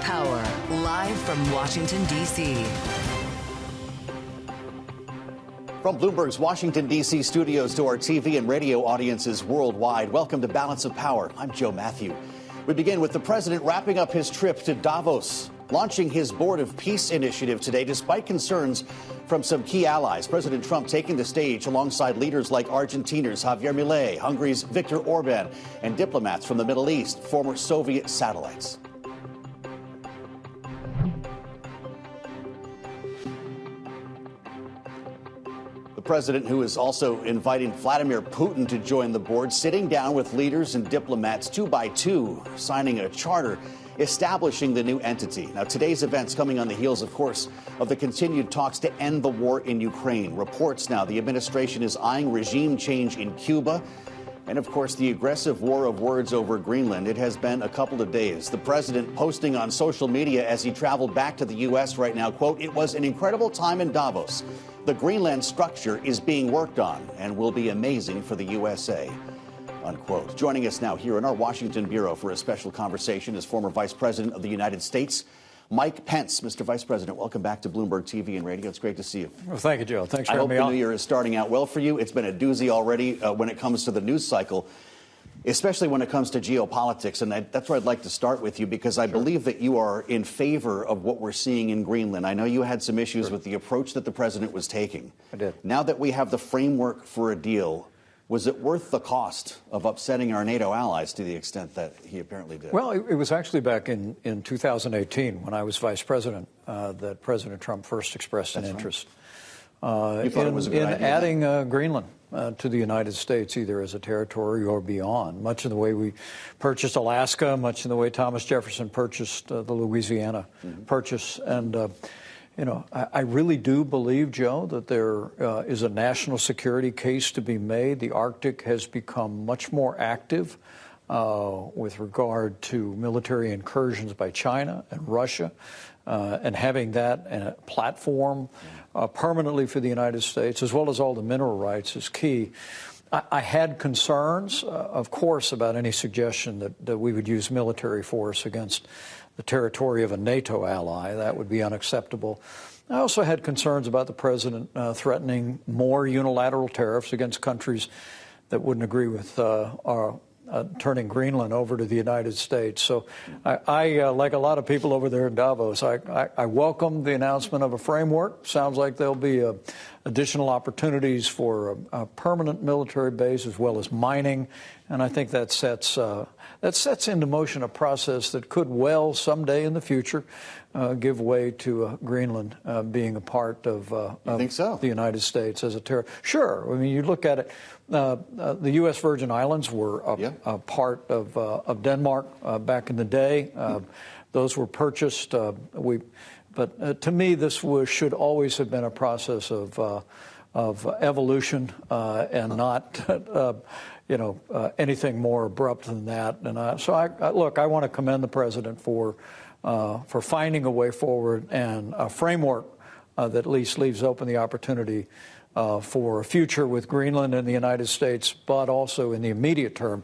Power, live from Washington, D.C. From Bloomberg's Washington, D.C. studios to our TV and radio audiences worldwide, welcome to Balance of Power. I'm Joe Matthew. We begin with the president wrapping up his trip to Davos, launching his Board of Peace initiative today, despite concerns from some key allies. President Trump taking the stage alongside leaders like Argentina's Javier Milei, Hungary's Viktor Orban, and diplomats from the Middle East, former Soviet satellites. The president, who is also inviting Vladimir Putin to join the board, sitting down with leaders and diplomats 2 by 2, signing a charter establishing the new entity. Now, today's events coming on the heels, of course, of the continued talks to end the war in Ukraine. Reports now the administration is eyeing regime change in Cuba. And, of course, the aggressive war of words over Greenland. It has been a couple of days. The president posting on social media as he traveled back to the U.S. right now, quote, "It was an incredible time in Davos. The Greenland structure is being worked on and will be amazing for the USA," unquote. Joining us now here in our Washington bureau for a special conversation is former Vice President of the United States, Mike Pence. Mr. Vice President, welcome back to Bloomberg TV and Radio. It's great to see you. Well, thank you, Joe. Thanks for having me I on. hope the new year is starting out well for you. It's been a doozy already when it comes to the news cycle, especially when it comes to geopolitics. And that's where I'd like to start with you, because I believe that you are in favor of what we're seeing in Greenland. I know you had some issues with the approach that the president was taking. I did. Now that we have the framework for a deal, was it worth the cost of upsetting our NATO allies to the extent that he apparently did? Well, it was actually back in 2018 when I was vice president that President Trump first expressed an interest in adding Greenland to the United States, either as a territory or beyond, much in the way we purchased Alaska, much in the way Thomas Jefferson purchased the Louisiana Purchase. And you know, I really do believe, Joe, that there is a national security case to be made. The Arctic has become much more active with regard to military incursions by China and Russia, and having that in a platform permanently for the United States, as well as all the mineral rights, is key. I had concerns, of course, about any suggestion that we would use military force against the territory of a NATO ally. That would be unacceptable. I also had concerns about the president threatening more unilateral tariffs against countries that wouldn't agree with turning Greenland over to the United States. So I like a lot of people over there in Davos, I welcome the announcement of a framework. Sounds like there'll be additional opportunities for a permanent military base as well as mining. And I think that sets into motion a process that could well someday in the future give way to Greenland being a part of the United States as a territory. Sure. I mean, you look at it, the U.S. Virgin Islands were a part of Denmark back in the day. Those were purchased. But to me, this should always have been a process of evolution and not anything more abrupt than that. And so I want to commend the president for finding a way forward and a framework that at least leaves open the opportunity for a future with Greenland and the United States, but also in the immediate term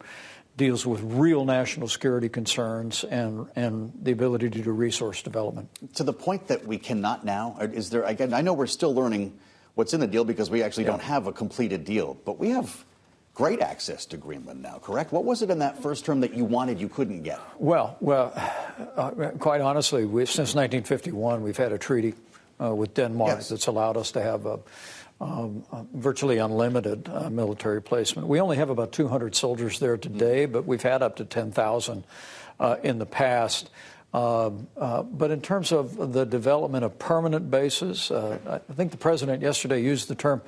deals with real national security concerns and the ability to do resource development. To the point that we cannot now, is there, again, I know we're still learning what's in the deal because we actually don't have a completed deal, but we have great access to Greenland now, correct? What was it in that first term that you wanted you couldn't get? Well, quite honestly, since 1951, we've had a treaty with Denmark that's allowed us to have a virtually unlimited military placement. We only have about 200 soldiers there today, but we've had up to 10,000 in the past. But in terms of the development of permanent bases, I think the president yesterday used the term,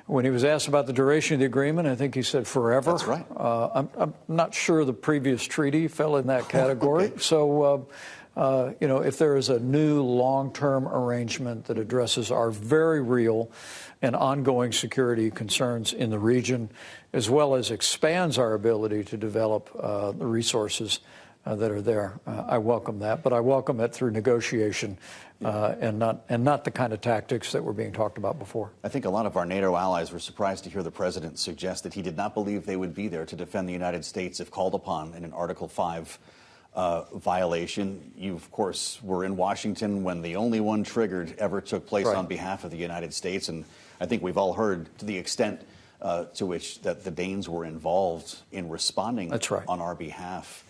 when he was asked about the duration of the agreement, I think he said forever. That's right. I'm not sure the previous treaty fell in that category. Okay. So, if there is a new long-term arrangement that addresses our very real and ongoing security concerns in the region, as well as expands our ability to develop the resources that are there, I welcome that. But I welcome it through negotiation and not the kind of tactics that were being talked about before. I think a lot of our NATO allies were surprised to hear the president suggest that he did not believe they would be there to defend the United States if called upon in an Article 5 violation. You, of course, were in Washington when the only one triggered ever took place on behalf of the United States. And I think we've all heard to the extent to which that the Danes were involved in responding on our behalf.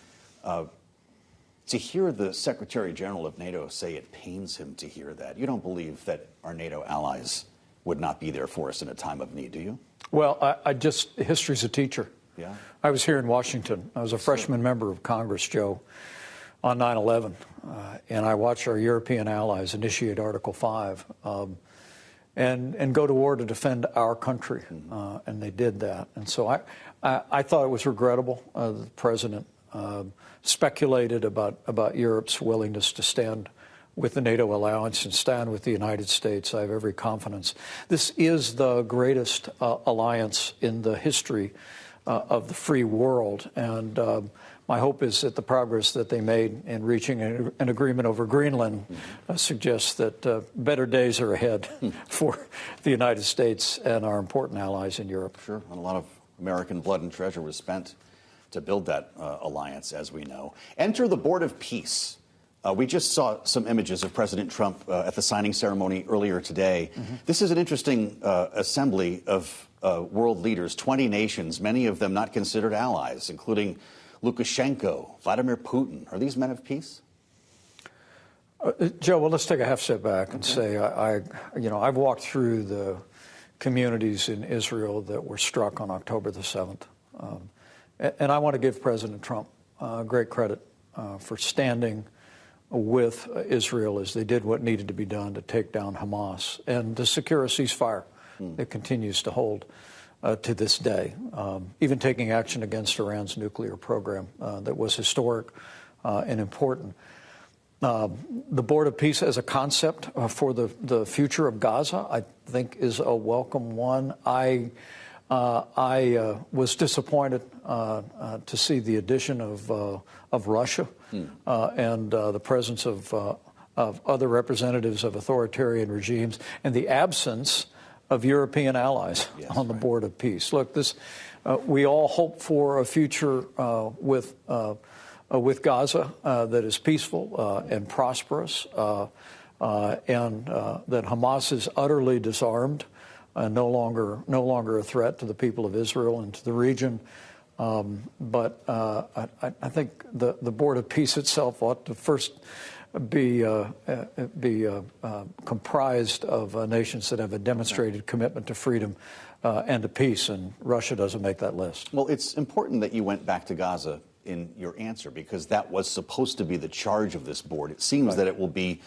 To hear the Secretary General of NATO say it pains him to hear that, you don't believe that our NATO allies would not be there for us in a time of need, do you? Well, history's a teacher. Yeah. I was here in Washington. I was a freshman member of Congress, Joe, on 9/11, and I watched our European allies initiate Article 5 and go to war to defend our country, and they did that. And so I thought it was regrettable the president speculated about Europe's willingness to stand with the NATO alliance and stand with the United States. I have every confidence. This is the greatest alliance in the history of the free world, and my hope is that the progress that they made in reaching an agreement over Greenland suggests that better days are ahead for the United States and our important allies in Europe. Sure, and a lot of American blood and treasure was spent to build that alliance, as we know. Enter the Board of Peace. We just saw some images of President Trump at the signing ceremony earlier today. This is an interesting assembly of world leaders, 20 nations, many of them not considered allies, including Lukashenko, Vladimir Putin. Are these men of peace? Joe, well, let's take a half step back and say I've walked through the communities in Israel that were struck on October the 7th. And I want to give President Trump great credit for standing with Israel as they did what needed to be done to take down Hamas and to secure a ceasefire that continues to hold to this day, even taking action against Iran's nuclear program that was historic and important. The Board of Peace as a concept for the future of Gaza, I think, is a welcome one. I was disappointed to see the addition of Russia and the presence of other representatives of authoritarian regimes and the absence of European allies on the Board of Peace. Look, we all hope for a future with Gaza that is peaceful and prosperous, and that Hamas is utterly disarmed. No longer a threat to the people of Israel and to the region. But I think the Board of Peace itself ought to first be comprised of nations that have a demonstrated commitment to freedom and to peace, and Russia doesn't make that list. Well, it's important that you went back to Gaza in your answer, because that was supposed to be the charge of this board. It seems that it will be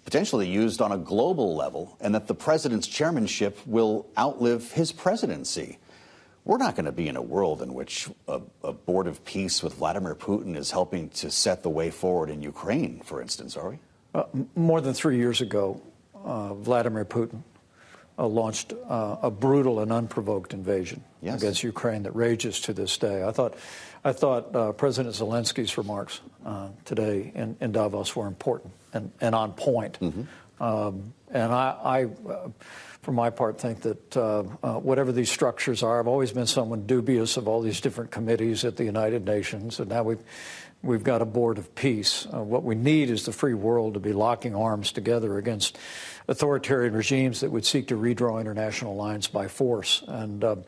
potentially used on a global level, and that the president's chairmanship will outlive his presidency. We're not going to be in a world in which a Board of Peace with Vladimir Putin is helping to set the way forward in Ukraine, for instance, are we? More than 3 years ago, Vladimir Putin launched a brutal and unprovoked invasion against Ukraine that rages to this day. I thought President Zelenskyy's remarks today in Davos were important and on point. And I, for my part, think that whatever these structures are, I've always been someone dubious of all these different committees at the United Nations, and now we've got a Board of Peace. What we need is the free world to be locking arms together against authoritarian regimes that would seek to redraw international lines by force. And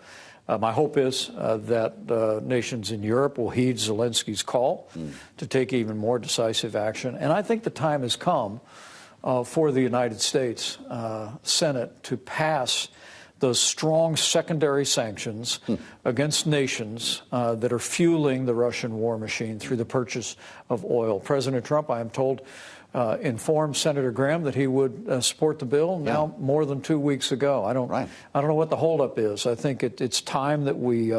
my hope is that nations in Europe will heed Zelenskyy's call to take even more decisive action. And I think the time has come for the United States Senate to pass those strong secondary sanctions against nations that are fueling the Russian war machine through the purchase of oil. President Trump, I am told, informed Senator Graham that he would support the bill now more than 2 weeks ago. I don't know what the holdup is. I think it's time that we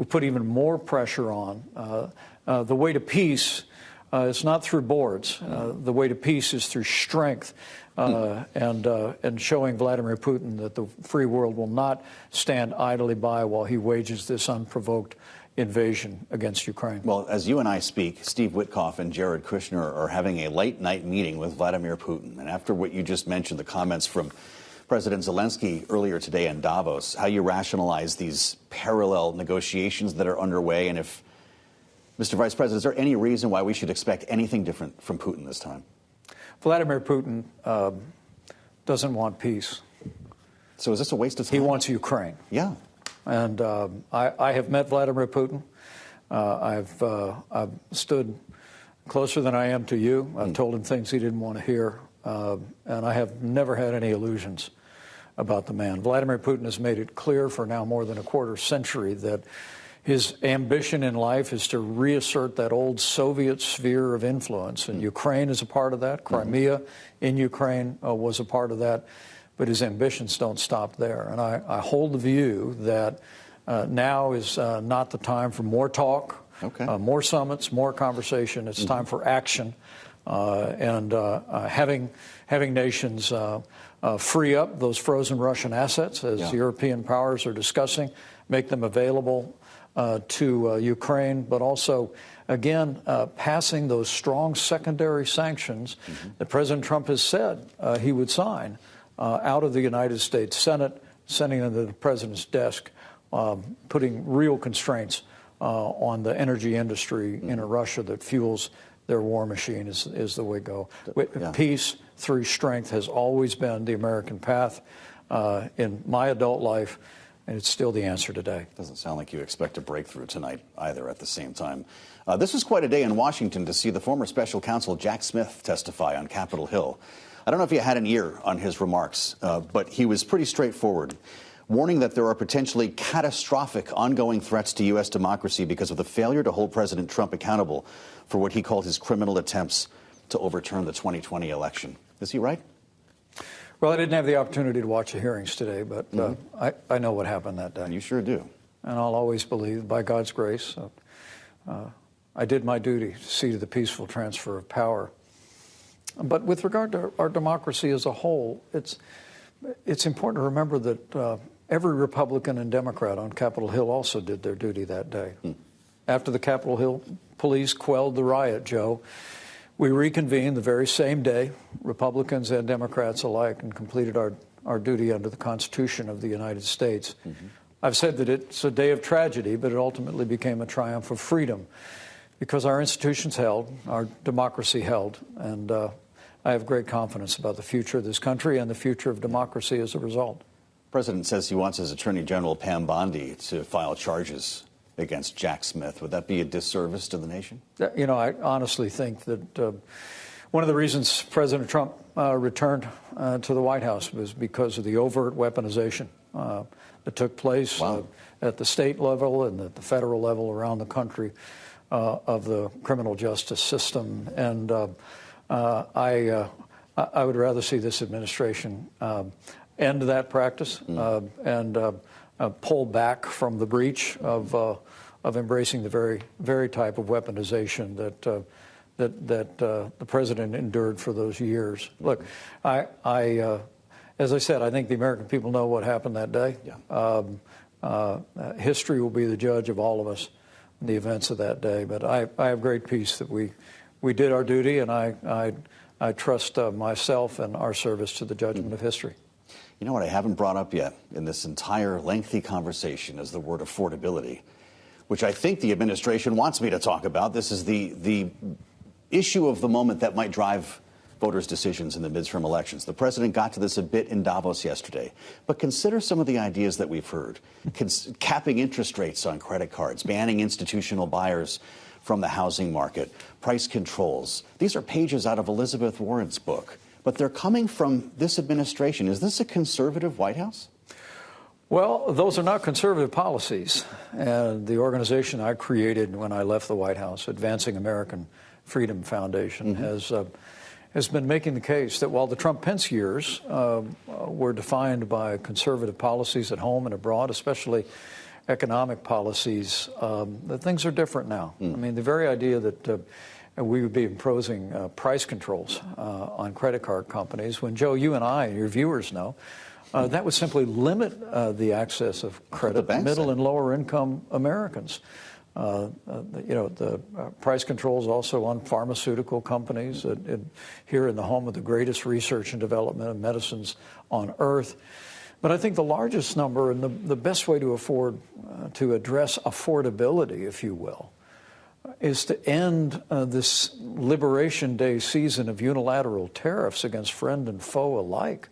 put even more pressure on. The way to peace is not through boards. The way to peace is through strength and showing Vladimir Putin that the free world will not stand idly by while he wages this unprovoked invasion against Ukraine. Well, as you and I speak, Steve Witkoff and Jared Kushner are having a late-night meeting with Vladimir Putin. And after what you just mentioned, the comments from President Zelenskiy earlier today in Davos, how you rationalize these parallel negotiations that are underway, and if Mr. Vice President, is there any reason why we should expect anything different from Putin this time? Vladimir Putin doesn't want peace. So is this a waste of time? He wants Ukraine. Yeah. And I have met Vladimir Putin. I've stood closer than I am to you. I've told him things he didn't want to hear. And I have never had any illusions about the man. Vladimir Putin has made it clear for now more than a quarter century that his ambition in life is to reassert that old Soviet sphere of influence. And Ukraine is a part of that. Crimea in Ukraine was a part of that. But his ambitions don't stop there. And I hold the view that now is not the time for more talk, more summits, more conversation. It's time for action. And having nations free up those frozen Russian assets, as European powers are discussing, make them available to Ukraine, but also, again, passing those strong secondary sanctions that President Trump has said he would sign out of the United States Senate, sending them to the president's desk, putting real constraints on the energy industry in Russia that fuels their war machine is the way to go. Peace through strength has always been the American path in my adult life, and it's still the answer today. Doesn't sound like you expect a breakthrough tonight either at the same time. This was quite a day in Washington to see the former special counsel Jack Smith testify on Capitol Hill. I don't know if you had an ear on his remarks, but he was pretty straightforward, warning that there are potentially catastrophic ongoing threats to U.S. democracy because of the failure to hold President Trump accountable for what he called his criminal attempts to overturn the 2020 election. Is he right? Well, I didn't have the opportunity to watch the hearings today, but I know what happened that day. You sure do. And I'll always believe, by God's grace, I did my duty to see to the peaceful transfer of power. But with regard to our democracy as a whole, it's important to remember that every Republican and Democrat on Capitol Hill also did their duty that day. After the Capitol Hill police quelled the riot, Joe, we reconvened the very same day, Republicans and Democrats alike, and completed our duty under the Constitution of the United States. I've said that it's a day of tragedy, but it ultimately became a triumph of freedom because our institutions held, our democracy held, and I have great confidence about the future of this country and the future of democracy as a result. The president says he wants his Attorney General Pam Bondi to file charges against Jack Smith. Would that be a disservice to the nation? You know, I honestly think that one of the reasons President Trump returned to the White House was because of the overt weaponization that took place at the state level and at the federal level around the country of the criminal justice system. And I would rather see this administration end that practice and pull back from the breach of embracing the very type of weaponization that the president endured for those years. Look, as I said, I think the American people know what happened that day. History will be the judge of all of us in the events of that day. But I have great peace that we did our duty, and I trust myself and our service to the judgment of history. You know what I haven't brought up yet in this entire lengthy conversation is the word affordability, which I think the administration wants me to talk about. This is the issue of the moment that might drive voters' decisions in the midterm elections. The president got to this a bit in Davos yesterday. But consider some of the ideas that we've heard. Capping interest rates on credit cards, banning institutional buyers from the housing market, price controls. These are pages out of Elizabeth Warren's book. But they're coming from this administration. Is this a conservative White House? Well, those are not conservative policies. And the organization I created when I left the White House, Advancing American Freedom Foundation, has been making the case that while the Trump-Pence years were defined by conservative policies at home and abroad, especially economic policies, that things are different now. I mean, the very idea that we would be imposing price controls on credit card companies, when, Joe, you and I, and your viewers know, that would simply limit the access of credit to middle and lower income Americans. The price controls also on pharmaceutical companies here in the home of the greatest research and development of medicines on earth. But I think the largest number and the best way to address affordability, if you will, is to end this Liberation Day season of unilateral tariffs against friend and foe alike.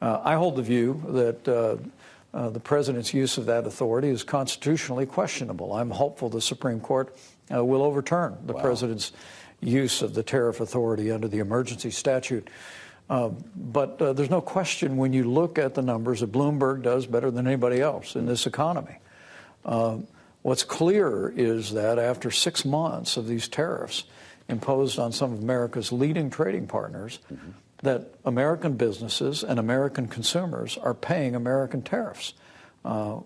I hold the view that the president's use of that authority is constitutionally questionable. I'm hopeful the Supreme Court will overturn the president's use of the tariff authority under the emergency statute. But there's no question when you look at the numbers that Bloomberg does better than anybody else in this economy. What's clear is that after 6 months of these tariffs imposed on some of America's leading trading partners, that American businesses and American consumers are paying American tariffs.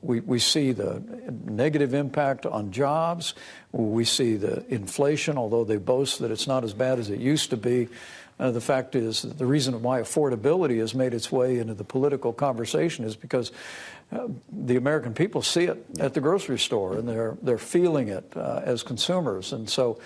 We see the negative impact on jobs. We see the inflation, although they boast that it's not as bad as it used to be. The fact is that the reason why affordability has made its way into the political conversation is because the American people see it at the grocery store, and they're feeling it as consumers. And so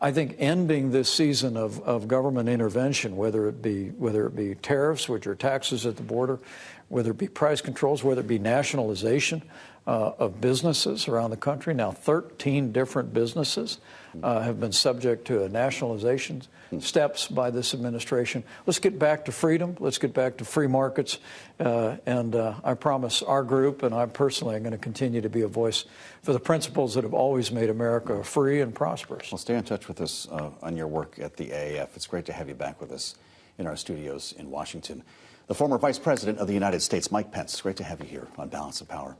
I think ending this season of government intervention, whether it be tariffs, which are taxes at the border, whether it be price controls, whether it be nationalization of businesses around the country. Now 13 different businesses have been subject to nationalization steps by this administration. Let's get back to freedom. Let's get back to free markets. And I promise our group and I personally am going to continue to be a voice for the principles that have always made America free and prosperous. Well, stay in touch with us on your work at the AAF. It's great to have you back with us in our studios in Washington. The former Vice President of the United States, Mike Pence, great to have you here on Balance of Power.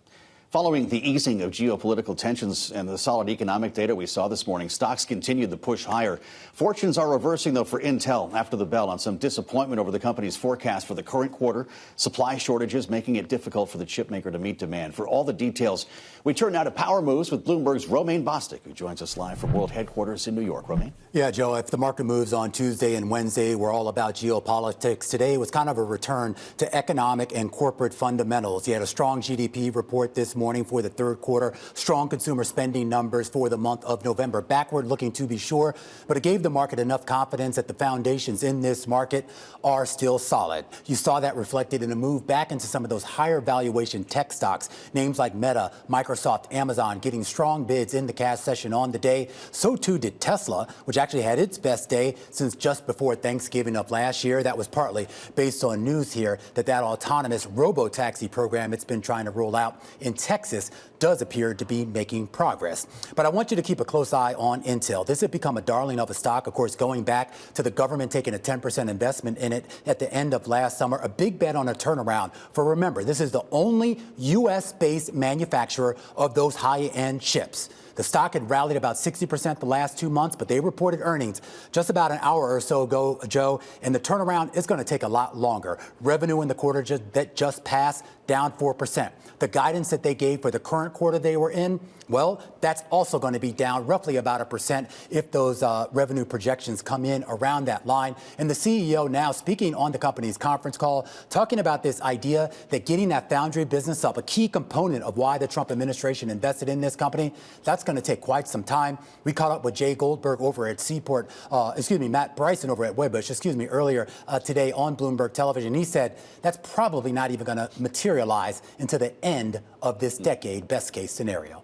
Following the easing of geopolitical tensions and the solid economic data we saw this morning, stocks continued the push higher. Fortunes are reversing, though, for Intel after the bell on some disappointment over the company's forecast for the current quarter. Supply shortages making it difficult for the chipmaker to meet demand. For all the details, we turn now to Power Moves with Bloomberg's Romaine Bostick, who joins us live from World Headquarters in New York. Romaine? Yeah, Joe, if the market moves on Tuesday and Wednesday were all about geopolitics, today was kind of a return to economic and corporate fundamentals. You had a strong GDP report this morning for the third quarter, strong consumer spending numbers for the month of November. Backward looking to be sure, but it gave the market enough confidence that the foundations in this market are still solid. You saw that reflected in a move back into some of those higher valuation tech stocks, names like Meta, Microsoft, Amazon, getting strong bids in the cash session on the day. So too did Tesla, which actually had its best day since just before Thanksgiving of last year. That was partly based on news here that autonomous robo-taxi program it's been trying to roll out in Texas does appear to be making progress. But I want you to keep a close eye on Intel. This had become a darling of a stock, of course, going back to the government taking a 10% investment in it at the end of last summer, a big bet on a turnaround. For remember, this is the only U.S.-based manufacturer of those high-end chips. The stock had rallied about 60% the last 2 months, but they reported earnings just about an hour or so ago, Joe, and the turnaround is going to take a lot longer. Revenue in the quarter that just passed, down 4%. The guidance that they gave for the current quarter they were in, well, that's also going to be down roughly about 1% if those revenue projections come in around that line. And the CEO now speaking on the company's conference call, talking about this idea that getting that foundry business up, a key component of why the Trump administration invested in this company, that's going to take quite some time. We caught up with Jay Goldberg over at Matt Bryson over at Wedbush, earlier today on Bloomberg Television. He said that's probably not even going to materialize until the end of this decade, best case scenario.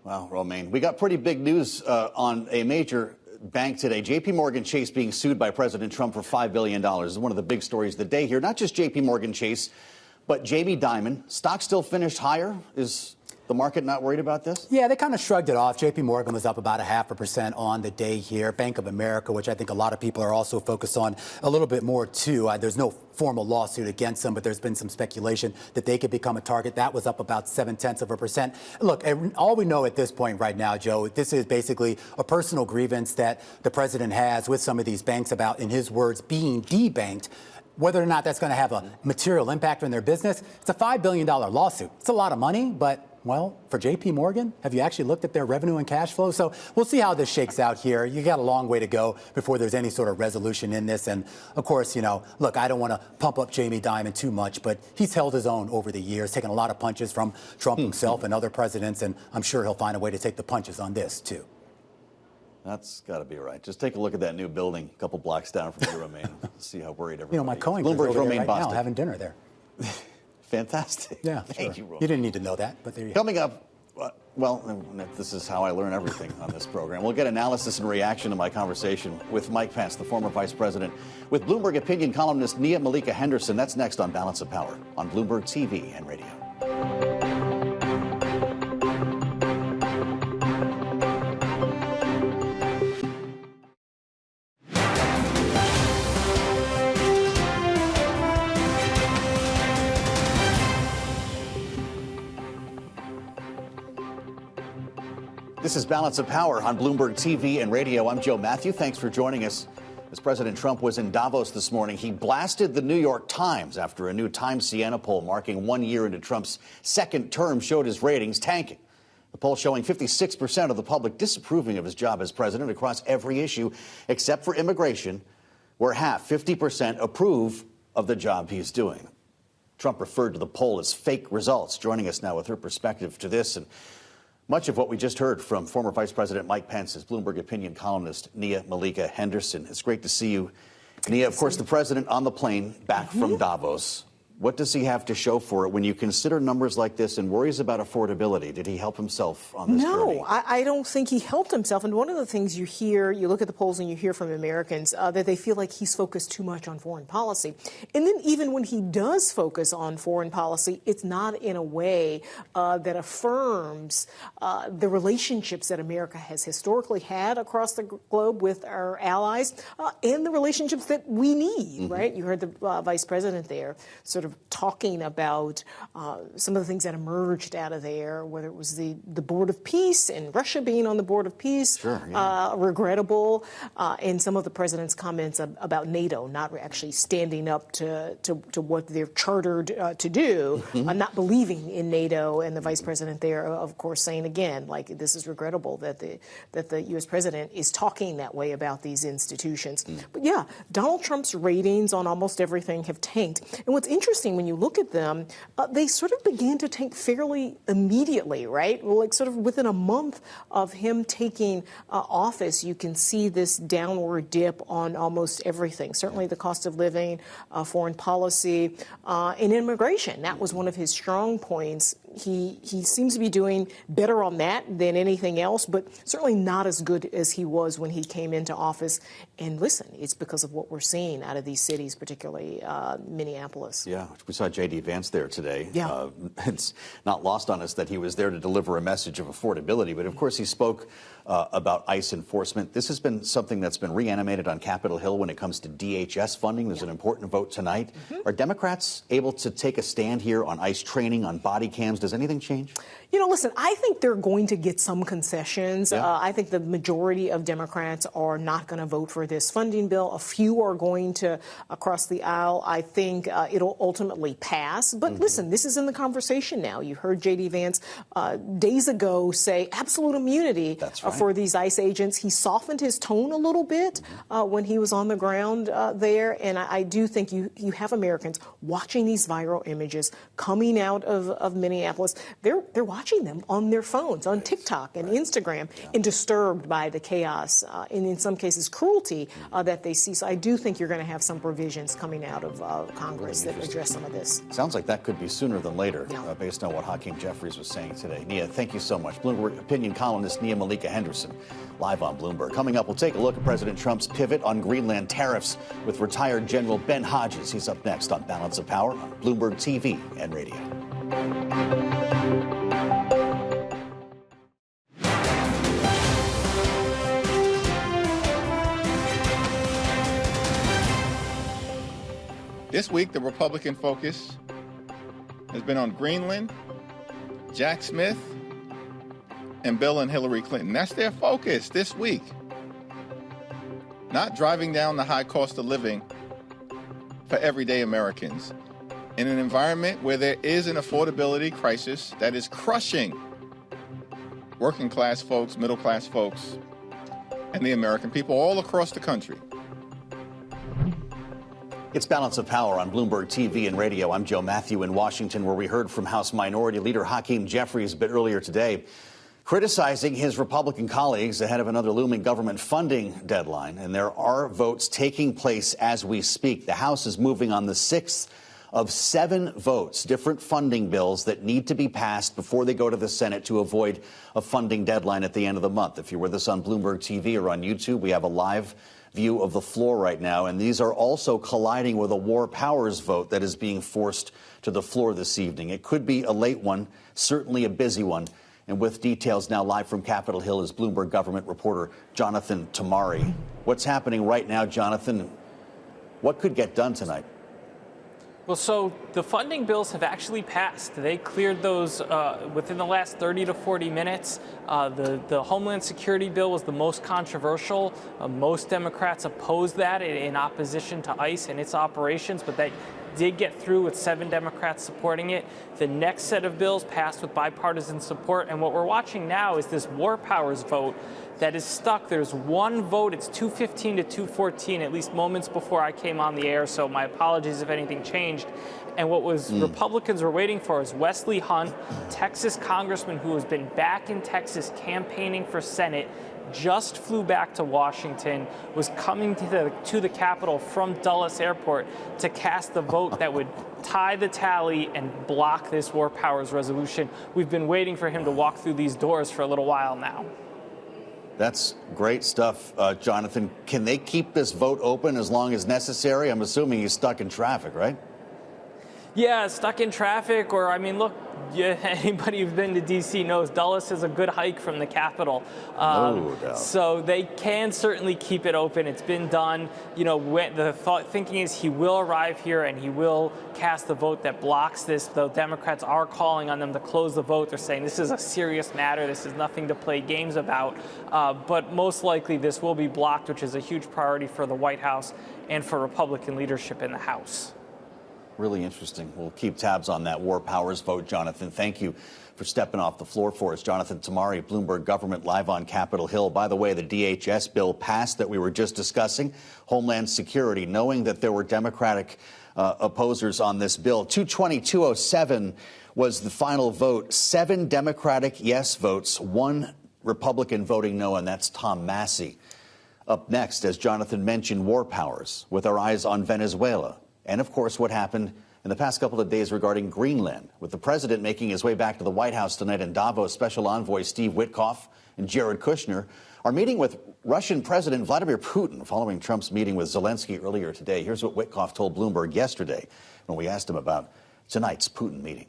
Wow, Romaine. We got pretty big news on a major bank today. J.P. Morgan Chase being sued by President Trump for $5 billion. This is one of the big stories of the day here. Not just J.P. Morgan Chase, but Jamie Dimon. Stock still finished higher. Is the market not worried about this? Yeah, they kind of shrugged it off. J.P. Morgan was up about 0.5% on the day here. Bank of America, which I think a lot of people are also focused on a little bit more, too. There's no formal lawsuit against them, but there's been some speculation that they could become a target. That was up about 0.7%. Look, all we know at this point right now, Joe, this is basically a personal grievance that the president has with some of these banks about, in his words, being debanked. Whether or not that's going to have a material impact on their business, it's a $5 billion lawsuit. It's a lot of money, but well, for J.P. Morgan, have you actually looked at their revenue and cash flow? So we'll see how this shakes out here. You got a long way to go before there's any sort of resolution in this. And of course, look, I don't want to pump up Jamie Dimon too much, but he's held his own over the years, taken a lot of punches from Trump himself and other presidents. And I'm sure he'll find a way to take the punches on this, too. That's got to be right. Just take a look at that new building a couple blocks down from here, Romaine. See how worried everybody is. My coworkers over there right now having dinner there. Fantastic. Yeah, Thank sure. you, Romaine. You didn't need to know that, but there you go. Coming up, Well, this is how I learn everything on this program. We'll get analysis and reaction to my conversation with Mike Pence, the former vice president, with Bloomberg opinion columnist Nia-Malika Henderson. That's next on Balance of Power on Bloomberg TV and radio. This is Balance of Power on Bloomberg TV and radio. I'm Joe Matthew. Thanks for joining us. As President Trump was in Davos this morning, he blasted the New York Times after a new Times Siena poll marking 1 year into Trump's second term showed his ratings tanking. The poll showing 56% of the public disapproving of his job as president across every issue except for immigration, where half, 50%, approve of the job he's doing. Trump referred to the poll as fake results. Joining us now with her perspective to this and much of what we just heard from former Vice President Mike Pence is Bloomberg opinion columnist Nia-Malika Henderson. It's great to see you. Nia, of course, the president on the plane back from Davos. What does he have to show for it when you consider numbers like this and worries about affordability? Did he help himself on this journey? No, I don't think he helped himself. And one of the things you hear, you look at the polls and you hear from Americans that they feel like he's focused too much on foreign policy. And then even when he does focus on foreign policy, it's not in a way that affirms the relationships that America has historically had across the globe with our allies and the relationships that we need, right? You heard the vice president there sort of talking about some of the things that emerged out of there, whether it was the Board of Peace and Russia being on the Board of Peace, regrettable, and some of the president's comments about NATO not actually standing up to what they're chartered to do, not believing in NATO, and the vice president there, of course, saying again, like, this is regrettable that the U.S. president is talking that way about these institutions. But yeah, Donald Trump's ratings on almost everything have tanked. And what's interesting when you look at them, they sort of began to tank fairly immediately, right? Well, like sort of within a month of him taking office, you can see this downward dip on almost everything. Certainly the cost of living, foreign policy, and immigration. That was one of his strong points. He seems to be doing better on that than anything else, but certainly not as good as he was when he came into office. And listen, it's because of what we're seeing out of these cities, particularly Minneapolis. Yeah, we saw J.D. Vance there today. Yeah. It's not lost on us that he was there to deliver a message of affordability, but of course he spoke about ICE enforcement. This has been something that's been reanimated on Capitol Hill when it comes to DHS funding. There's an important vote tonight. Are Democrats able to take a stand here on ICE training, on body cams? Does anything change? You know, listen, I think they're going to get some concessions. I think the majority of Democrats are not going to vote for this funding bill. A few are going to cross the aisle. I think it'll ultimately pass. But listen, this is in the conversation now. You heard J.D. Vance days ago say absolute immunity for these ICE agents. He softened his tone a little bit when he was on the ground there. And I do think you have Americans watching these viral images coming out of Minneapolis. They're watching them on their phones, on TikTok and Instagram, and disturbed by the chaos and in some cases cruelty that they see. So I do think you're going to have some provisions coming out of Congress that address some of this. Sounds like that could be sooner than later, based on what Hakeem Jeffries was saying today. Nia, thank you so much. Bloomberg opinion columnist Nia-Malika Henderson, live on Bloomberg. Coming up, we'll take a look at President Trump's pivot on Greenland tariffs with retired General Ben Hodges. He's up next on Balance of Power on Bloomberg TV and radio. This week, the Republican focus has been on Greenland, Jack Smith, and Bill and Hillary Clinton. That's their focus this week. Not driving down the high cost of living for everyday Americans in an environment where there is an affordability crisis that is crushing working class folks, middle class folks, and the American people all across the country. It's Balance of Power on Bloomberg TV and radio. I'm Joe Matthew in Washington, where we heard from House Minority Leader Hakeem Jeffries a bit earlier today, criticizing his Republican colleagues ahead of another looming government funding deadline. And there are votes taking place as we speak. The House is moving on the 6th of 7 votes, different funding bills that need to be passed before they go to the Senate to avoid a funding deadline at the end of the month. If you're with us on Bloomberg TV or on YouTube, we have a live view of the floor right now, and these are also colliding with a war powers vote that is being forced to the floor this evening. It could be a late one, certainly a busy one. And with details now live from Capitol Hill is Bloomberg government reporter Jonathan Tamari. What's happening right now, Jonathan? What could get done tonight? Well, so the funding bills have actually passed. They cleared those within the last 30 to 40 minutes. The Homeland Security bill was the most controversial. Most Democrats opposed that in opposition to ICE and its operations, but that did get through with 7 Democrats supporting it. The next set of bills passed with bipartisan support, and what we're watching now is this war powers vote that is stuck. There's one vote. It's 215 to 214, at least moments before I came on the air, so my apologies if anything changed. And what Republicans were waiting for is Wesley Hunt, Texas congressman who has been back in Texas campaigning for Senate, just flew back to Washington, was coming to the Capitol from Dulles Airport to cast the vote that would tie the tally and block this war powers resolution. We've been waiting for him to walk through these doors for a little while now. That's great stuff, Jonathan. Can they keep this vote open as long as necessary? I'm assuming he's stuck in traffic, right? Yeah, stuck in traffic, or, I mean, look, anybody who's been to D.C. knows Dulles is a good hike from the Capitol. No doubt. So they can certainly keep it open. It's been done. You know, thinking is he will arrive here and he will cast the vote that blocks this. The Democrats are calling on them to close the vote. They're saying this is a serious matter. This is nothing to play games about. But most likely this will be blocked, which is a huge priority for the White House and for Republican leadership in the House. Really interesting. We'll keep tabs on that war powers vote, Jonathan. Thank you for stepping off the floor for us. Jonathan Tamari, Bloomberg Government, live on Capitol Hill. By the way, the DHS bill passed that we were just discussing, Homeland Security, knowing that there were Democratic opposers on this bill. 220-207 was the final vote. 7 Democratic yes votes, 1 Republican voting no, and that's Tom Massey. Up next, as Jonathan mentioned, war powers, with our eyes on Venezuela. And, of course, what happened in the past couple of days regarding Greenland, with the president making his way back to the White House tonight in Davos. Special envoy Steve Witkoff and Jared Kushner are meeting with Russian President Vladimir Putin following Trump's meeting with Zelenskiy earlier today. Here's what Witkoff told Bloomberg yesterday when we asked him about tonight's Putin meeting.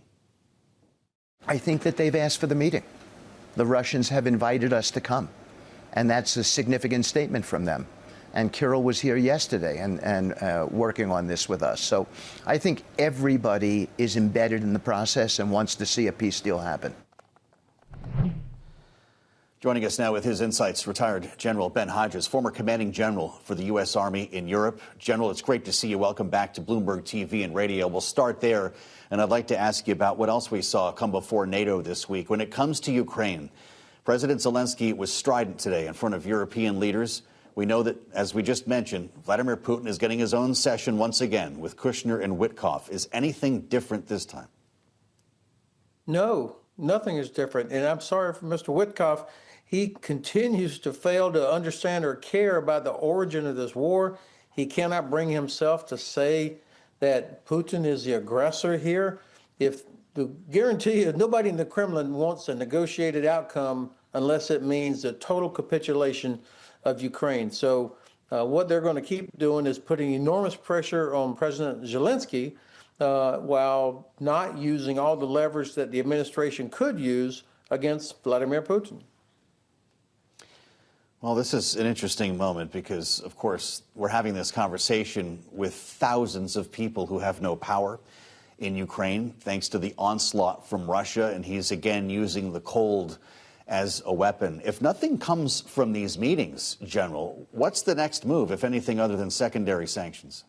I think that they've asked for the meeting. The Russians have invited us to come, and that's a significant statement from them. And Kirill was here yesterday and working on this with us. So I think everybody is embedded in the process and wants to see a peace deal happen. Joining us now with his insights, retired General Ben Hodges, former commanding general for the U.S. Army in Europe. General, it's great to see you. Welcome back to Bloomberg TV and radio. We'll start there, and I'd like to ask you about what else we saw come before NATO this week. When it comes to Ukraine, President Zelenskiy was strident today in front of European leaders. We know that, as we just mentioned, Vladimir Putin is getting his own session once again with Kushner and Witkoff. Is anything different this time? No, nothing is different. And I'm sorry for Mr. Witkoff. He continues to fail to understand or care about the origin of this war. He cannot bring himself to say that Putin is the aggressor here. If the guarantee is nobody in the Kremlin wants a negotiated outcome unless it means the total capitulation of Ukraine. So what they're going to keep doing is putting enormous pressure on President Zelenskiy while not using all the leverage that the administration could use against Vladimir Putin. Well, this is an interesting moment because, of course, we're having this conversation with thousands of people who have no power in Ukraine, thanks to the onslaught from Russia, and he's again using the cold as a weapon. If nothing comes from these meetings, General, what's the next move, if anything, other than secondary sanctions?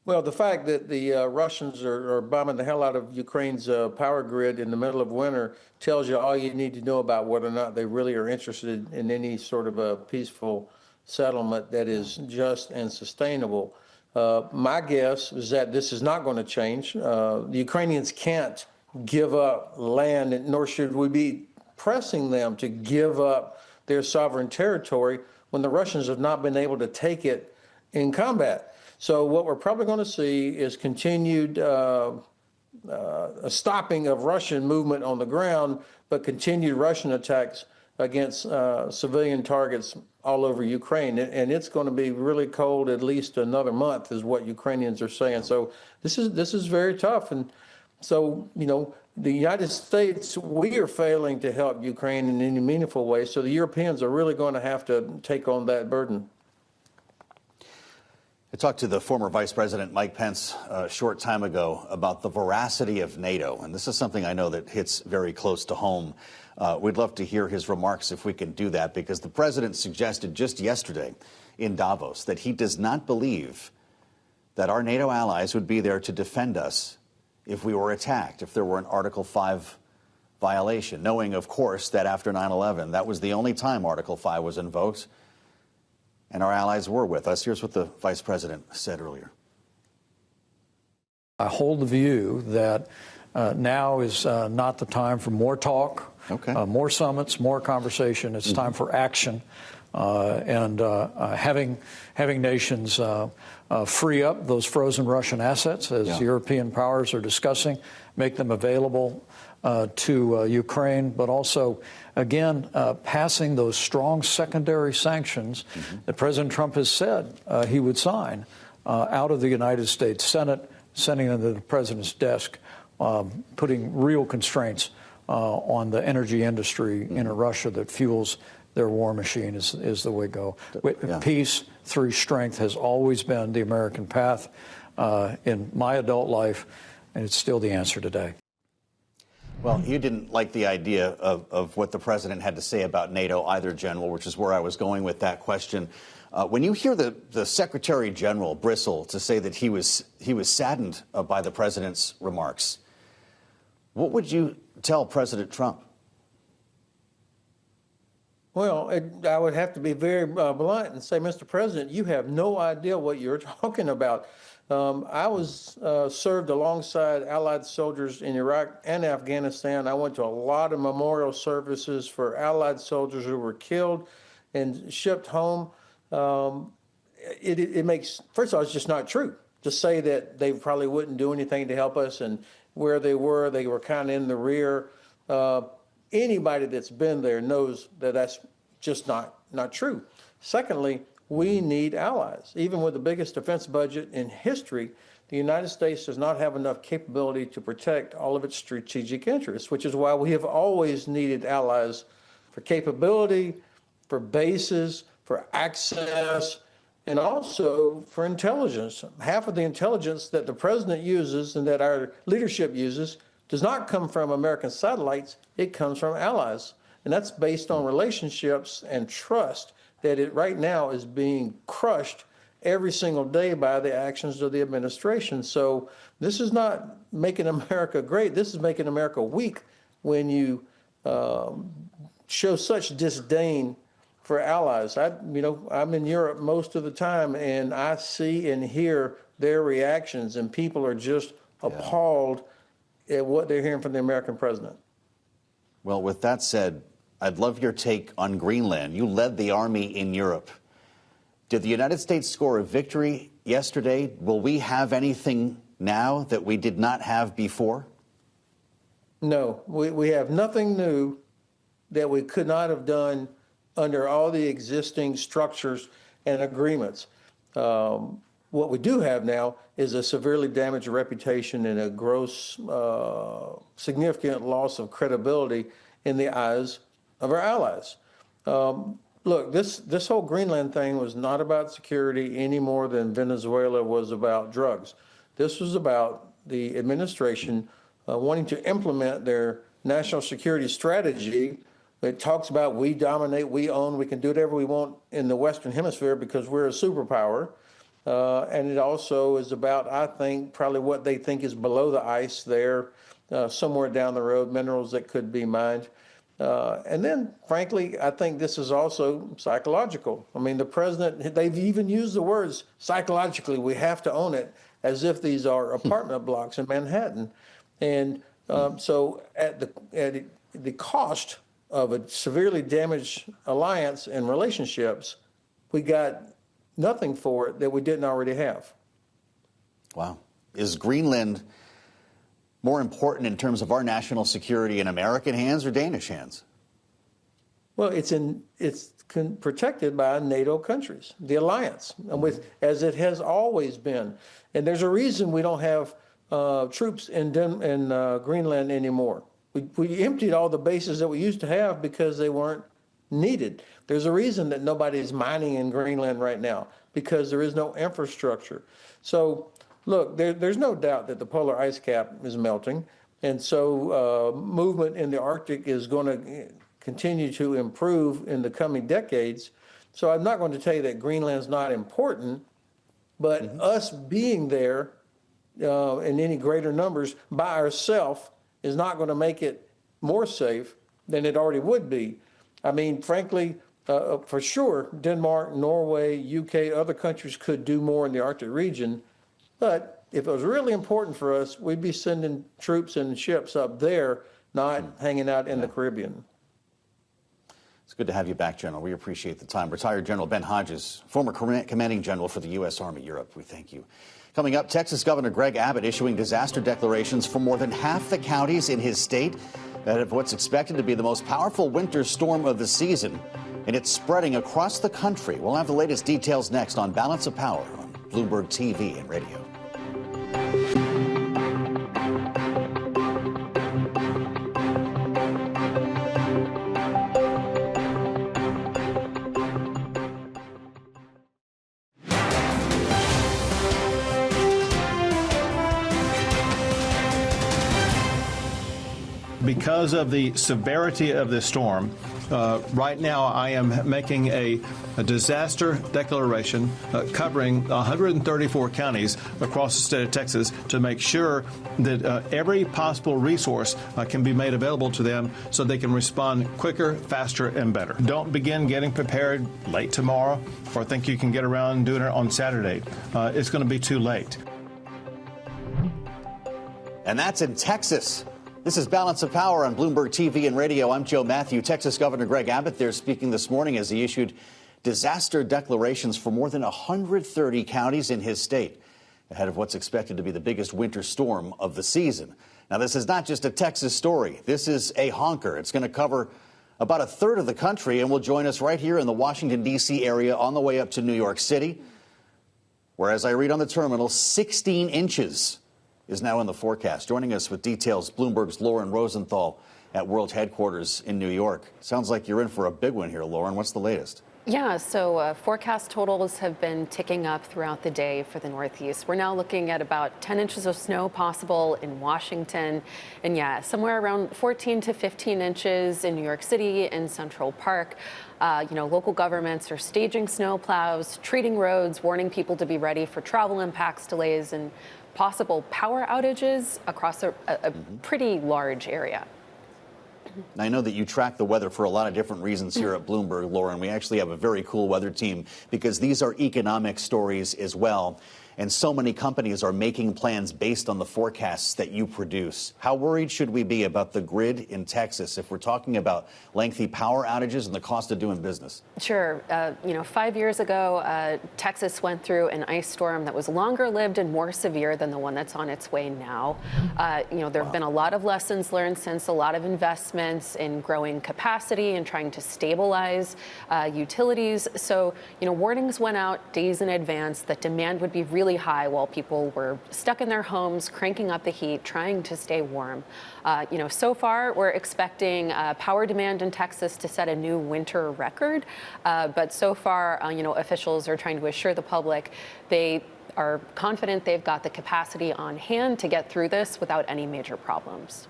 Well, the fact that the Russians are bombing the hell out of Ukraine's power grid in the middle of winter tells you all you need to know about whether or not they really are interested in any sort of a peaceful settlement that is just and sustainable. My guess is that this is not going to change. The Ukrainians can't give up land, nor should we be pressing them to give up their sovereign territory when the Russians have not been able to take it in combat. So what we're probably going to see is continued a stopping of Russian movement on the ground, but continued Russian attacks against civilian targets all over Ukraine. And it's going to be really cold at least another month is what Ukrainians are saying. So this is very tough. And so, you know, the United States, we are failing to help Ukraine in any meaningful way. So the Europeans are really going to have to take on that burden. I talked to the former Vice President Mike Pence a short time ago about the veracity of NATO, and this is something I know that hits very close to home. We'd love to hear his remarks if we can do that, because the president suggested just yesterday in Davos that he does not believe that our NATO allies would be there to defend us if we were attacked, if there were an Article 5 violation, knowing, of course, that after 9/11, that was the only time Article 5 was invoked, and our allies were with us. Here's what the vice president said earlier. I hold the view that now is not the time for more talk, more summits, more conversation. It's time for action, and having nations free up those frozen Russian assets, as European powers are discussing, make them available to Ukraine, but also, again, passing those strong secondary sanctions that President Trump has said he would sign out of the United States Senate, sending them to the president's desk, putting real constraints on the energy industry in Russia that fuels their war machine is the way to go. Peace through strength has always been the American path in my adult life, and it's still the answer today. Well, you didn't like the idea of what the president had to say about NATO either, General, which is where I was going with that question. When you hear the Secretary General bristle to say that he was saddened by the president's remarks, what would you tell President Trump? Well, I would have to be very blunt and say, Mr. President, you have no idea what you're talking about. I was served alongside Allied soldiers in Iraq and Afghanistan. I went to a lot of memorial services for Allied soldiers who were killed and shipped home. It makes, first of all, it's just not true to say that they probably wouldn't do anything to help us, and where they were kind of in the rear. Anybody that's been there knows that that's just not true. Secondly, we need allies. Even with the biggest defense budget in history, the United States does not have enough capability to protect all of its strategic interests, which is why we have always needed allies for capability, for bases, for access, and also for intelligence. Half of the intelligence that the president uses and that our leadership uses does not come from American satellites, it comes from allies. And that's based on relationships and trust that it right now is being crushed every single day by the actions of the administration. So this is not making America great. This is making America weak when you show such disdain for allies. I'm in Europe most of the time, and I see and hear their reactions, and people are just appalled at what they're hearing from the American president. Well, with that said, I'd love your take on Greenland. You led the army in Europe. Did the United States score a victory yesterday? Will we have anything now that we did not have before? No, we have nothing new that we could not have done under all the existing structures and agreements. What we do have now is a severely damaged reputation and a gross, significant loss of credibility in the eyes of our allies. Look, this whole Greenland thing was not about security any more than Venezuela was about drugs. This was about the administration wanting to implement their national security strategy. It talks about we dominate, we own, we can do whatever we want in the Western Hemisphere because we're a superpower. And it also is about, I think, probably what they think is below the ice there, somewhere down the road, minerals that could be mined. And then, frankly, I think this is also psychological. I mean, the president, they've even used the words psychologically, we have to own it, as if these are apartment blocks in Manhattan. And so at the cost of a severely damaged alliance and relationships, we got nothing for it that we didn't already have. Wow. Is Greenland more important in terms of our national security in American hands or Danish hands? Well, it's protected by NATO countries, the alliance, as it has always been. And there's a reason we don't have troops in Greenland anymore. We emptied all the bases that we used to have because they weren't needed. There's a reason that nobody's mining in Greenland right now, because there is no infrastructure. So, look, there's no doubt that the polar ice cap is melting, and so movement in the Arctic is going to continue to improve in the coming decades. So I'm not going to tell you that Greenland's not important, but us being there in any greater numbers by ourselves is not going to make it more safe than it already would be. I mean, frankly, for sure, Denmark, Norway, UK, other countries could do more in the Arctic region. But if it was really important for us, we'd be sending troops and ships up there, not hanging out in the Caribbean. It's good to have you back, General. We appreciate the time. Retired General Ben Hodges, former commanding general for the U.S. Army Europe. We thank you. Coming up, Texas Governor Greg Abbott issuing disaster declarations for more than half the counties in his state ahead of what's expected to be the most powerful winter storm of the season. And it's spreading across the country. We'll have the latest details next on Balance of Power on Bloomberg TV and radio. Because of the severity of this storm, right now I am making a disaster declaration covering 134 counties across the state of Texas to make sure that every possible resource can be made available to them so they can respond quicker, faster, and better. Don't begin getting prepared late tomorrow or think you can get around doing it on Saturday. It's going to be too late. And that's in Texas. This is Balance of Power on Bloomberg TV and radio. I'm Joe Matthew. Texas Governor Greg Abbott there speaking this morning as he issued disaster declarations for more than 130 counties in his state ahead of what's expected to be the biggest winter storm of the season. Now, this is not just a Texas story. This is a honker. It's going to cover about a third of the country and will join us right here in the Washington, D.C. area on the way up to New York City, where, as I read on the terminal, 16 inches is now in the forecast. Joining us with details, Bloomberg's Lauren Rosenthal at World Headquarters in New York. Sounds like you're in for a big one here, Lauren. What's the latest? Yeah, so forecast totals have been ticking up throughout the day for the Northeast. We're now looking at about 10 inches of snow possible in Washington, and yeah, somewhere around 14 to 15 inches in New York City and Central Park. Local governments are staging snow plows, treating roads, warning people to be ready for travel impacts, delays, and possible power outages across a pretty large area. I know that you track the weather for a lot of different reasons here at Bloomberg, Lauren. We actually have a very cool weather team because these are economic stories as well. And so many companies are making plans based on the forecasts that you produce. How worried should we be about the grid in Texas if we're talking about lengthy power outages and the cost of doing business? Sure. 5 years ago, Texas went through an ice storm that was longer lived and more severe than the one that's on its way now. There have been a lot of lessons learned since, a lot of investments in growing capacity and trying to stabilize utilities. So, warnings went out days in advance that demand would be really high while people were stuck in their homes, cranking up the heat, trying to stay warm. So far, we're expecting power demand in Texas to set a new winter record. But so far, officials are trying to assure the public they are confident they've got the capacity on hand to get through this without any major problems.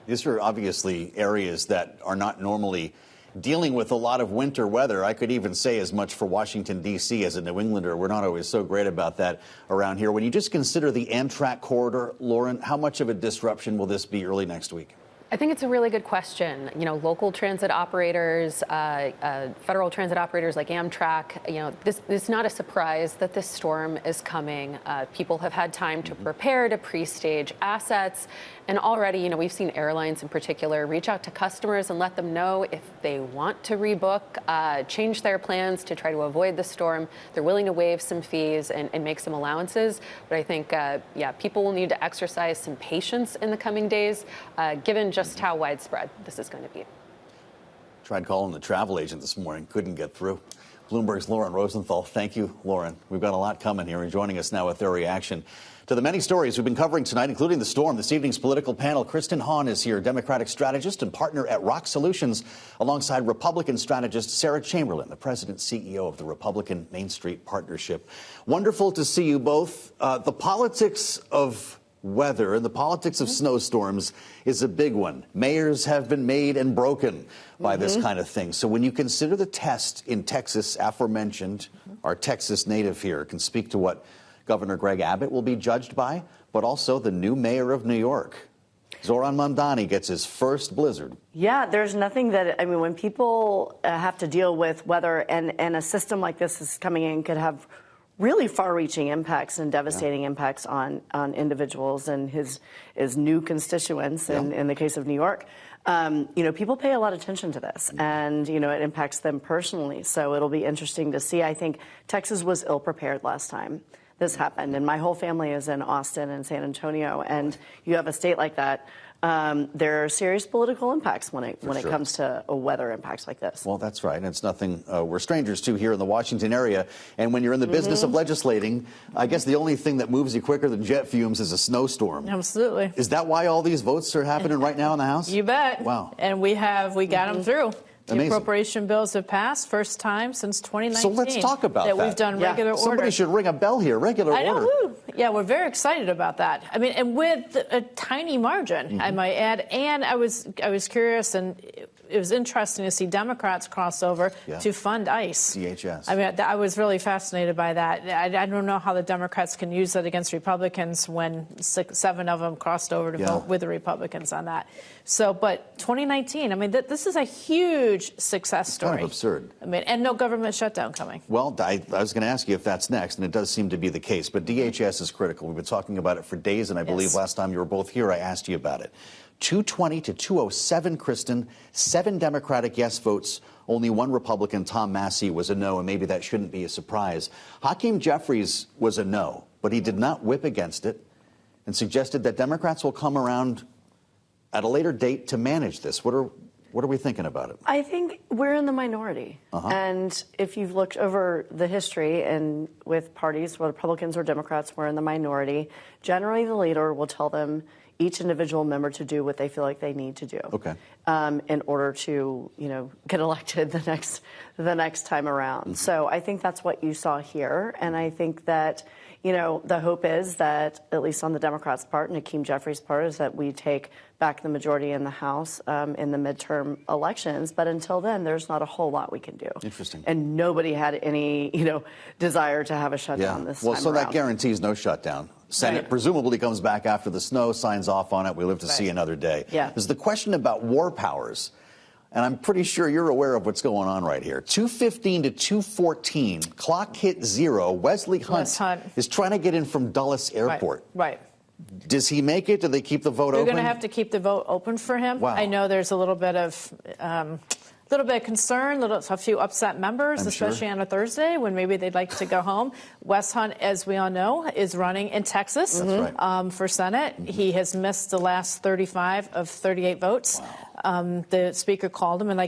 These are obviously areas that are not normally dealing with a lot of winter weather. I could even say as much for Washington, D.C. as a New Englander. We're not always so great about that around here. When you just consider the Amtrak corridor, Lauren, how much of a disruption will this be early next week? I think it's a really good question. You know, local transit operators, federal transit operators like Amtrak, you know, this is not a surprise that this storm is coming. People have had time to prepare, to pre-stage assets. And already, you know, we've seen airlines in particular reach out to customers and let them know if they want to rebook, change their plans to try to avoid the storm. They're willing to waive some fees and make some allowances. But I think, yeah, people will need to exercise some patience in the coming days, given just how widespread this is going to be. Tried calling the travel agent this morning, couldn't get through. Bloomberg's Lauren Rosenthal. Thank you, Lauren. We've got a lot coming here, and joining us now with their reaction to the many stories we've been covering tonight, including the storm. This evening's political panel, Kristen Hahn is here, Democratic strategist and partner at Rock Solutions, alongside Republican strategist Sarah Chamberlain, the president CEO of the Republican Main Street Partnership. Wonderful to see you both. The politics of weather and the politics of snowstorms is a big one. Mayors have been made and broken by this kind of thing. So when you consider the test in Texas, aforementioned, our Texas native here can speak to what Governor Greg Abbott will be judged by, but also the new mayor of New York. Zoran Mamdani gets his first blizzard. Yeah, there's nothing that, I mean, when people have to deal with weather and a system like this is coming in could have really far-reaching impacts and devastating impacts on individuals and his new constituents. In the case of New York, you know, people pay a lot of attention to this, and you know, it impacts them personally. So it'll be interesting to see. I think Texas was ill-prepared last time this happened, and my whole family is in Austin and San Antonio, and you have a state like that. There are serious political impacts when it comes to weather impacts like this. Well, that's right. And it's nothing we're strangers to here in the Washington area. And when you're in the business of legislating, I guess the only thing that moves you quicker than jet fumes is a snowstorm. Absolutely. Is that why all these votes are happening right now in the House? You bet. Wow. And we got them through. Amazing. The appropriation bills have passed, first time since 2019. So let's talk about that. We've done regular order. Somebody should ring a bell here, regular order. I know. Yeah, we're very excited about that. I mean, and with a tiny margin, I might add. And I was curious, and it was interesting to see Democrats cross over to fund ICE. DHS. I mean, I was really fascinated by that. I don't know how the Democrats can use that against Republicans when 7 of them crossed over to vote with the Republicans on that. So, but 2019, I mean, this is a huge success story. Kind of absurd. I mean, and no government shutdown coming. Well, I was going to ask you if that's next, and it does seem to be the case. But DHS is critical. We've been talking about it for days, and I believe last time you were both here, I asked you about it. 220 to 207, Kristen. 7 Democratic yes votes. Only 1 Republican, Tom Massey, was a no, and maybe that shouldn't be a surprise. Hakeem Jeffries was a no, but he did not whip against it and suggested that Democrats will come around at a later date to manage this. What are we thinking about it? I think we're in the minority. And if you've looked over the history and with parties, whether Republicans or Democrats, we're in the minority. Generally, the leader will tell them, each individual member, to do what they feel like they need to do in order to, you know, get elected the next time around. So I think that's what you saw here. And I think that, you know, the hope is that, at least on the Democrats' part and Hakeem Jeffries' part, is that we take back the majority in the House in the midterm elections. But until then, there's not a whole lot we can do. Interesting. And nobody had any, you know, desire to have a shutdown this time so around. that guarantees no shutdown. Senate presumably comes back after the snow, signs off on it. We live to see another day. There's the question about war powers. And I'm pretty sure you're aware of what's going on right here. 2:15 to 2:14, clock hit 0. Wesley Hunt is trying to get in from Dulles Airport. Right. Does he make it? Do they keep the vote open? They're going to have to keep the vote open for him. Wow. I know there's a little bit of concern, a few upset members, especially on a Thursday when maybe they'd like to go home. Wes Hunt, as we all know, is running in Texas for Senate. He has missed the last 35 of 38 votes. Wow. The speaker called him and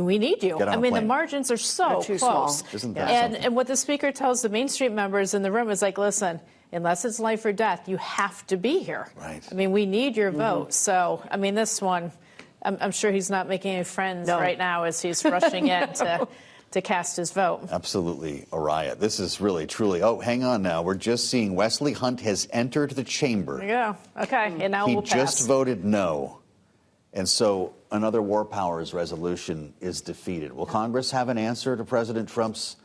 we need you. I mean, the margins are so close. Isn't that and what the speaker tells the Main Street members in the room is like, listen, unless it's life or death, you have to be here. Right. I mean, we need your vote. So, I mean, this one, I'm sure he's not making any friends right now as he's rushing in to cast his vote. Absolutely a riot. This is really, truly. Oh, hang on now. We're just seeing Wesley Hunt has entered the chamber. Yeah. Okay. And now we'll pass. He just voted no. And so another war powers resolution is defeated. Will Congress have an answer to President Trump's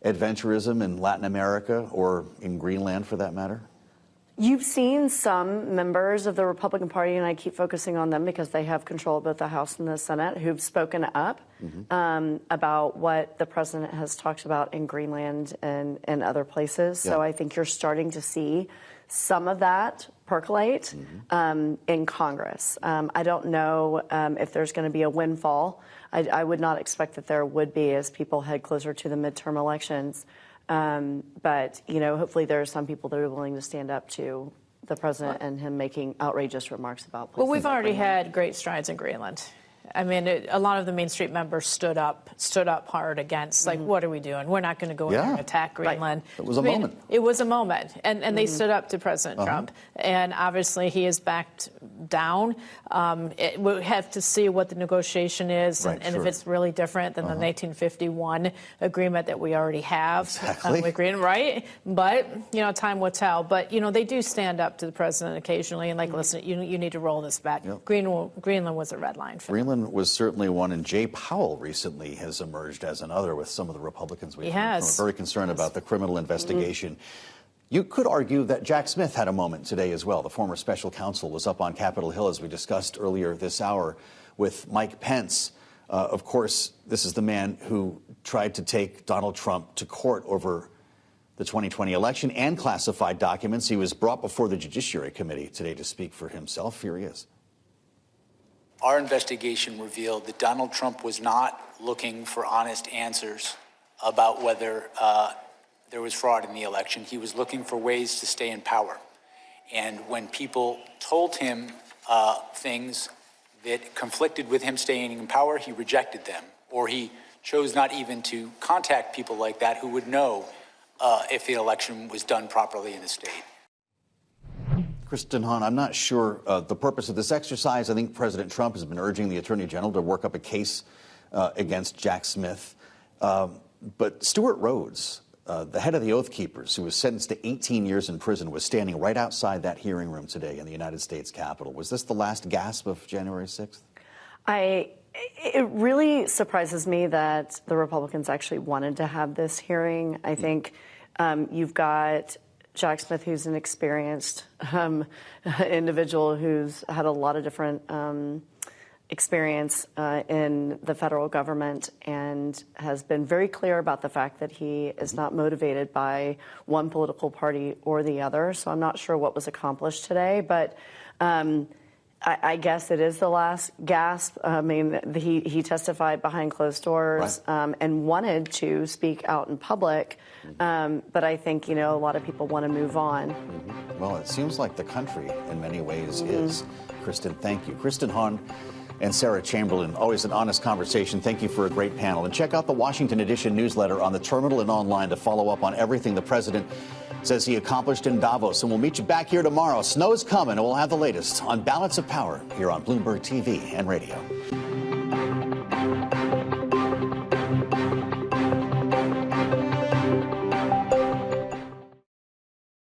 adventurism in Latin America or in Greenland, for that matter? You've seen some members of the Republican Party, and I keep focusing on them because they have control of both the House and the Senate, who've spoken up about what the president has talked about in Greenland and other places. Yeah. So I think you're starting to see some of that percolate in Congress. I don't know if there's going to be a windfall. I would not expect that there would be as people head closer to the midterm elections. But, you know, hopefully there are some people that are willing to stand up to the president and him making outrageous remarks about. Well, we've already had great strides in Greenland. I mean, a lot of the Main Street members stood up hard against, like, what are we doing? We're not going to go in there and attack Greenland. Right. It was a moment. It was a moment. And they stood up to President Trump. And obviously he has backed down. We'll have to see what the negotiation is and if it's really different than the 1951 agreement that we already have with Greenland, right? But, you know, time will tell. But, you know, they do stand up to the president occasionally and, like, listen, you need to roll this back. Yep. Greenland was a red line for them. Greenland was certainly one, and Jay Powell recently has emerged as another with some of the Republicans we've heard from, very concerned about the criminal investigation. You could argue that Jack Smith had a moment today as well. The former special counsel was up on Capitol Hill, as we discussed earlier this hour, with Mike Pence. Of course, this is the man who tried to take Donald Trump to court over the 2020 election and classified documents. He was brought before the Judiciary Committee today to speak for himself. Here he is. Our investigation revealed that Donald Trump was not looking for honest answers about whether there was fraud in the election. He was looking for ways to stay in power. And when people told him things that conflicted with him staying in power, he rejected them, or he chose not even to contact people like that who would know if the election was done properly in the state. Kristen Hahn, I'm not sure the purpose of this exercise. I think President Trump has been urging the Attorney General to work up a case against Jack Smith. But Stuart Rhodes, the head of the Oath Keepers, who was sentenced to 18 years in prison, was standing right outside that hearing room today in the United States Capitol. Was this the last gasp of January 6th? It really surprises me that the Republicans actually wanted to have this hearing. I think you've got Jack Smith, who's an experienced individual who's had a lot of different experience in the federal government and has been very clear about the fact that he is not motivated by one political party or the other. So I'm not sure what was accomplished today, but I guess it is the last gasp. I mean, he testified behind closed doors and wanted to speak out in public. But I think, you know, a lot of people want to move on. Well, it seems like the country in many ways is. Kristen, thank you. Kristen Hahn and Sarah Chamberlain, always an honest conversation. Thank you for a great panel. And check out the Washington Edition newsletter on the terminal and online to follow up on everything the president says he accomplished in Davos. And we'll meet you back here tomorrow. Snow's coming, and we'll have the latest on Balance of Power here on Bloomberg TV and radio.